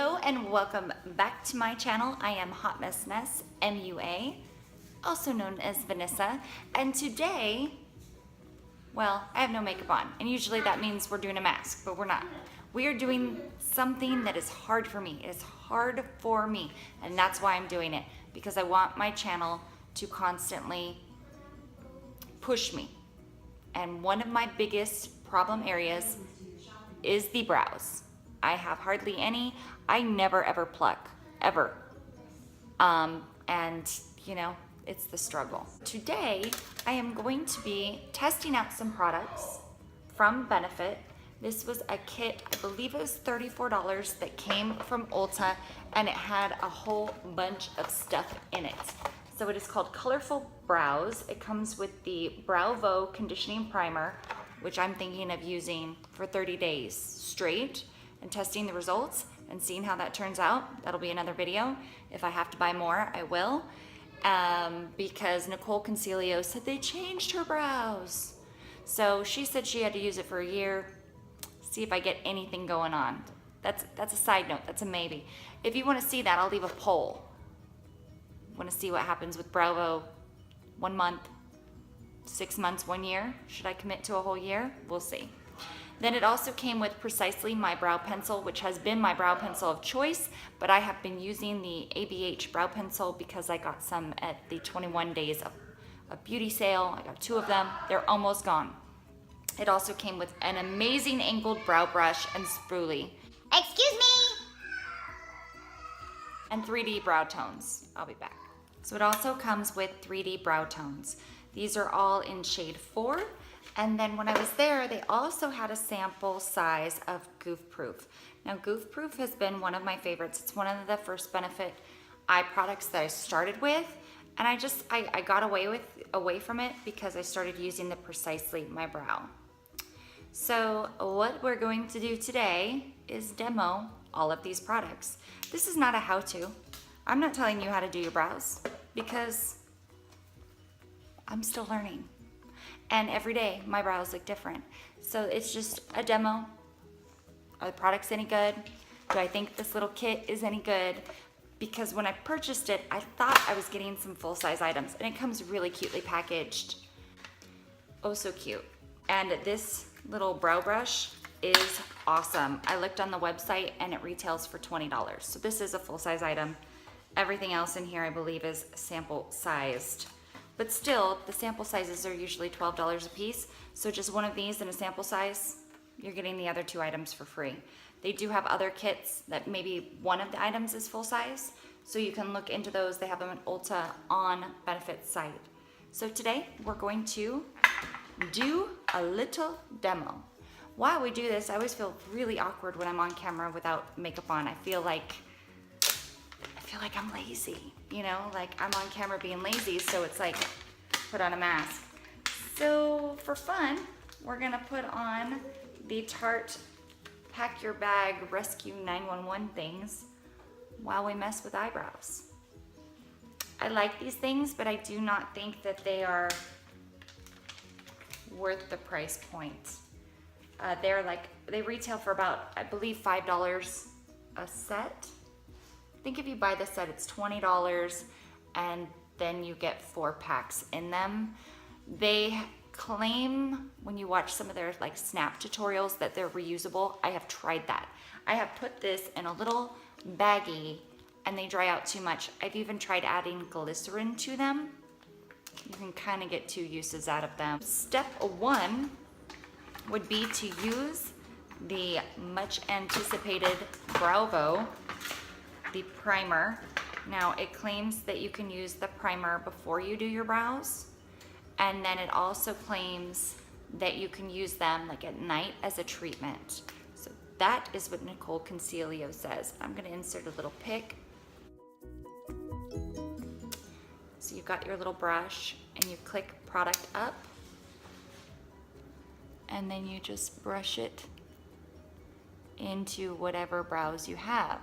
Hello and welcome back to my channel. I am Hot Mess Ness, MUA, also known as Vanessa, and today, well, I have no makeup on, and usually that means we're doing a mask, but we're not. We are doing something that is hard for me. It is hard for me, and that's why I'm doing it, because I want my channel to constantly push me. And one of my biggest problem areas is the brows. I have hardly any. I never ever pluck, ever. And you know, it's the struggle. Today, I am going to be testing out some products from Benefit. This was a kit, I believe it was $34 that came from Ulta, and it had a whole bunch of stuff in it. So it is called Colorful Brows. It comes with the Browvo Conditioning Primer, which I'm thinking of using for 30 days straight and testing the results and seeing how that turns out. That'll be another video. If I have to buy more, I will. Because Nicole Concilio said they changed her brows. So she said she had to use it for a year, see if I get anything going on. That's a side note, that's a maybe. If you wanna see that, I'll leave a poll. Wanna see what happens with Browvo 1 month, 6 months, 1 year? Should I commit to a whole year? We'll see. Then it also came with Precisely my brow pencil, which has been my brow pencil of choice, but I have been using the ABH brow pencil because I got some at the 21 days of beauty sale. I got 2 of them. They're almost gone. It also came with an amazing angled brow brush and spoolie. Excuse me! And 3D brow tones. I'll be back. So it also comes with 3D brow tones. These are all in shade 4. And then when I was there, they also had a sample size of Goof Proof. Now, Goof Proof has been one of my favorites. It's one of the first Benefit eye products that I started with. And I got away from it because I started using the Precisely my brow. So what we're going to do today is demo all of these products. This is not a how-to. I'm not telling you how to do your brows because I'm still learning. And every day my brows look different. So it's just a demo. Are the products any good? Do I think this little kit is any good? Because when I purchased it, I thought I was getting some full-size items, and it comes really cutely packaged. Oh, so cute. And this little brow brush is awesome. I looked on the website and it retails for $20. So this is a full-size item. Everything else in here I believe is sample sized. But still, the sample sizes are usually $12 a piece. So just one of these in a sample size, you're getting the other 2 items for free. They do have other kits that maybe one of the items is full size. So you can look into those. They have them at Ulta on Benefit's site. So today we're going to do a little demo. While we do this, I always feel really awkward when I'm on camera without makeup on. I feel like I'm lazy, you know, like I'm on camera being lazy, so it's like, put on a mask. So for fun, we're gonna put on the Tarte Pack Your Bag Rescue 911 things while we mess with eyebrows. I like these things, but I do not think that they are worth the price point. They retail for about, I believe, $5 a set. I think if you buy the set, it's $20, and then you get 4 packs in them. They claim, when you watch some of their like snap tutorials, that they're reusable. I have tried that. I have put this in a little baggie and they dry out too much. I've even tried adding glycerin to them. You can kind of get 2 uses out of them. Step 1 would be to use the much anticipated Browvo, the primer. Now it claims that you can use the primer before you do your brows, and then it also claims that you can use them like at night as a treatment. So that is what Nicole Concilio says. I'm gonna insert a little pick. So you've got your little brush and you click product up, and then you just brush it into whatever brows you have.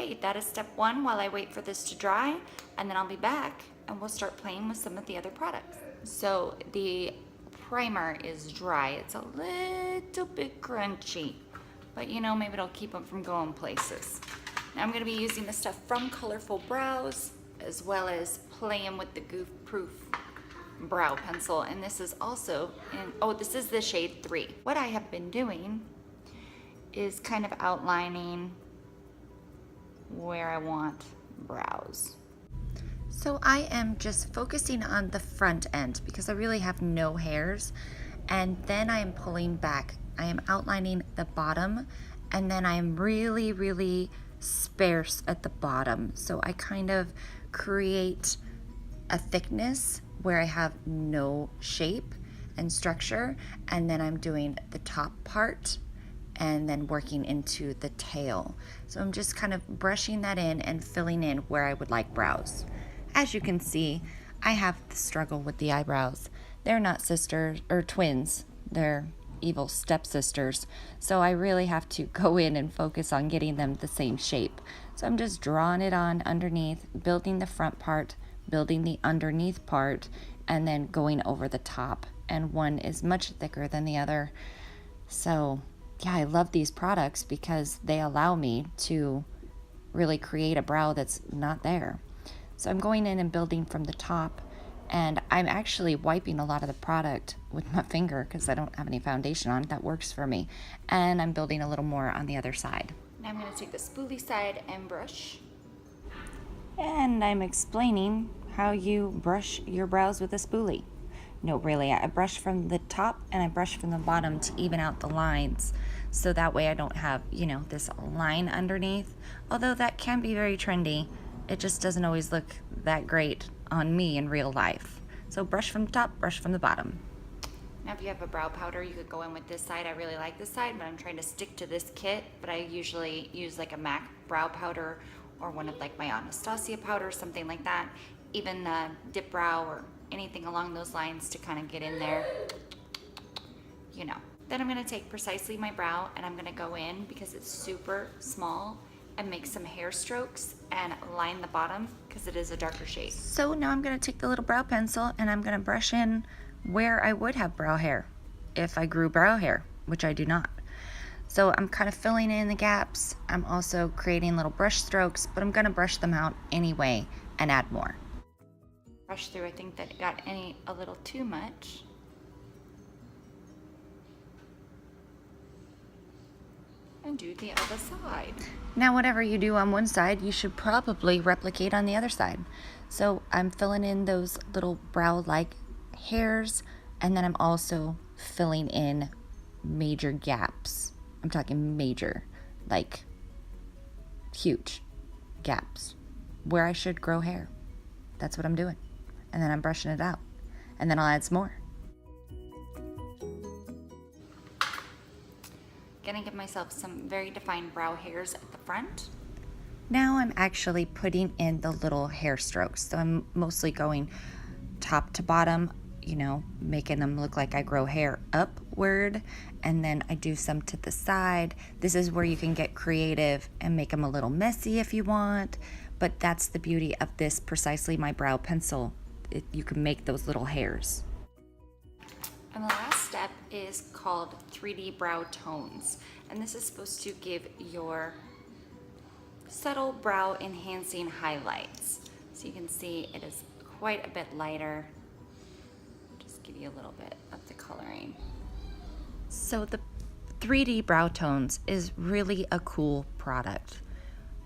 Okay, that is step one while I wait for this to dry, and then I'll be back and we'll start playing with some of the other products. So the primer is dry. It's a little bit crunchy, but you know, maybe it'll keep them from going places. Now I'm gonna be using the stuff from Colorful Brows, as well as playing with the Goof Proof Brow Pencil, and this is also in, oh, this is the shade 3. What I have been doing is kind of outlining where I want brows. So I am just focusing on the front end because I really have no hairs, and then I am pulling back. I am outlining the bottom, and then I am really sparse at the bottom. So I kind of create a thickness where I have no shape and structure, and then I'm doing the top part and then working into the tail. So I'm just kind of brushing that in and filling in where I would like brows. As you can see, I have the struggle with the eyebrows. They're not sisters or twins, they're evil stepsisters. So I really have to go in and focus on getting them the same shape. So I'm just drawing it on underneath, building the front part, building the underneath part, and then going over the top. And one is much thicker than the other. So yeah, I love these products because they allow me to really create a brow that's not there. So I'm going in and building from the top, and I'm actually wiping a lot of the product with my finger because I don't have any foundation on. That works for me. And I'm building a little more on the other side. Now I'm going to take the spoolie side and brush. And I'm explaining how you brush your brows with a spoolie. No, really, I brush from the top and I brush from the bottom to even out the lines. So that way I don't have, you know, this line underneath. Although that can be very trendy, it just doesn't always look that great on me in real life. So brush from the top, brush from the bottom. Now if you have a brow powder, you could go in with this side. I really like this side, but I'm trying to stick to this kit. But I usually use like a MAC brow powder or one of like my Anastasia powder, something like that. Even the dip brow or anything along those lines to kind of get in there, you know. Then I'm gonna take precisely my brow and I'm gonna go in because it's super small and make some hair strokes and line the bottom because it is a darker shade. So now I'm gonna take the little brow pencil and I'm gonna brush in where I would have brow hair if I grew brow hair, which I do not. So I'm kind of filling in the gaps. I'm also creating little brush strokes, but I'm gonna brush them out anyway and add more. Brush through, I think that it got a little too much. And do the other side. Now whatever you do on one side, you should probably replicate on the other side. So I'm filling in those little brow-like hairs, and then I'm also filling in major gaps. I'm talking major, like huge gaps where I should grow hair. That's what I'm doing. And then I'm brushing it out. And then I'll add some more. Gonna give myself some very defined brow hairs at the front. Now I'm actually putting in the little hair strokes. So I'm mostly going top to bottom, you know, making them look like I grow hair upward. And then I do some to the side. This is where you can get creative and make them a little messy if you want. But that's the beauty of this Precisely My Brow pencil. You can make those little hairs. And the last step is called 3D brow tones. And this is supposed to give your subtle brow enhancing highlights. So you can see it is quite a bit lighter. Just give you a little bit of the coloring. So the 3D brow tones is really a cool product.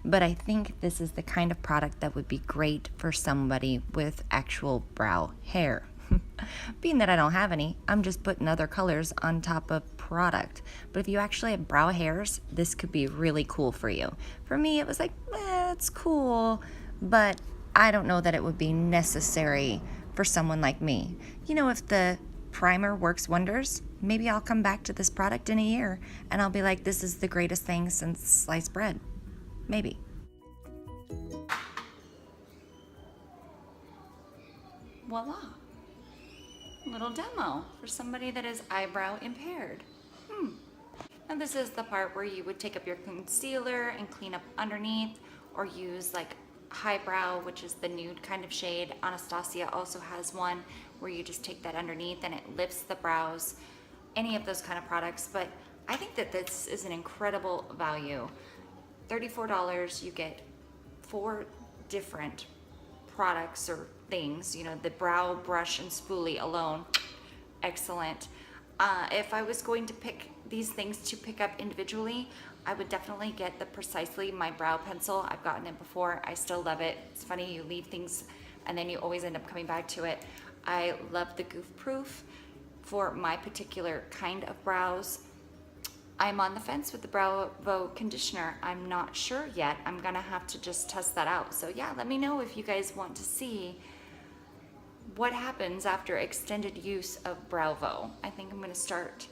But I think this is the kind of product that would be great for somebody with actual brow hair. Being that I don't have any, I'm just putting other colors on top of product. But if you actually have brow hairs, this could be really cool for you. For me, it was like, it's cool, but I don't know that it would be necessary for someone like me. You know, if the primer works wonders, maybe I'll come back to this product in a year and I'll be like, this is the greatest thing since sliced bread. Maybe. Voila. Little demo for somebody that is eyebrow impaired. Now this is the part where you would take up your concealer and clean up underneath, or use like highbrow, which is the nude kind of shade. Anastasia also has one where you just take that underneath and it lifts the brows. Any of those kind of products, but I think that this is an incredible value. $34, you get 4 different products or things, you know, the brow brush and spoolie alone, excellent. If I was going to pick these things to pick up individually, I would definitely get the Precisely My Brow Pencil. I've gotten it before, I still love it. It's funny, you leave things and then you always end up coming back to it. I love the Goof Proof for my particular kind of brows. I'm on the fence with the Browvo conditioner. I'm not sure yet. I'm gonna have to just test that out. So yeah, let me know if you guys want to see what happens after extended use of Browvo. I think I'm gonna start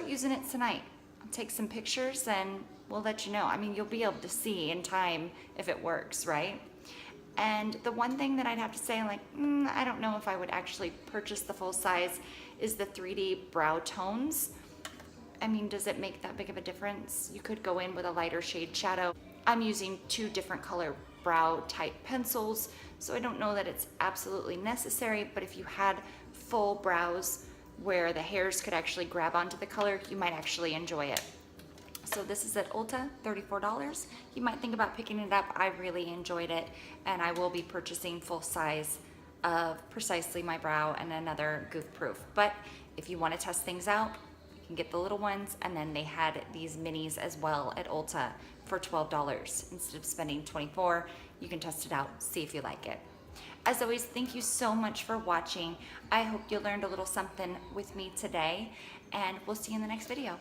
using it tonight. I'll take some pictures and we'll let you know. I mean, you'll be able to see in time if it works, right? And the one thing that I'd have to say, like, I don't know if I would actually purchase the full size, is the 3D brow tones. I mean, does it make that big of a difference? You could go in with a lighter shade shadow. I'm using 2 different color brow type pencils, so I don't know that it's absolutely necessary, but if you had full brows where the hairs could actually grab onto the color, you might actually enjoy it. So this is at Ulta, $34. You might think about picking it up. I really enjoyed it, and I will be purchasing full size of Precisely My Brow and another Goof Proof. But if you want to test things out, you can get the little ones, and then they had these minis as well at Ulta for $12. Instead of spending $24, you can test it out, see if you like it. As always, thank you so much for watching. I hope you learned a little something with me today, and we'll see you in the next video.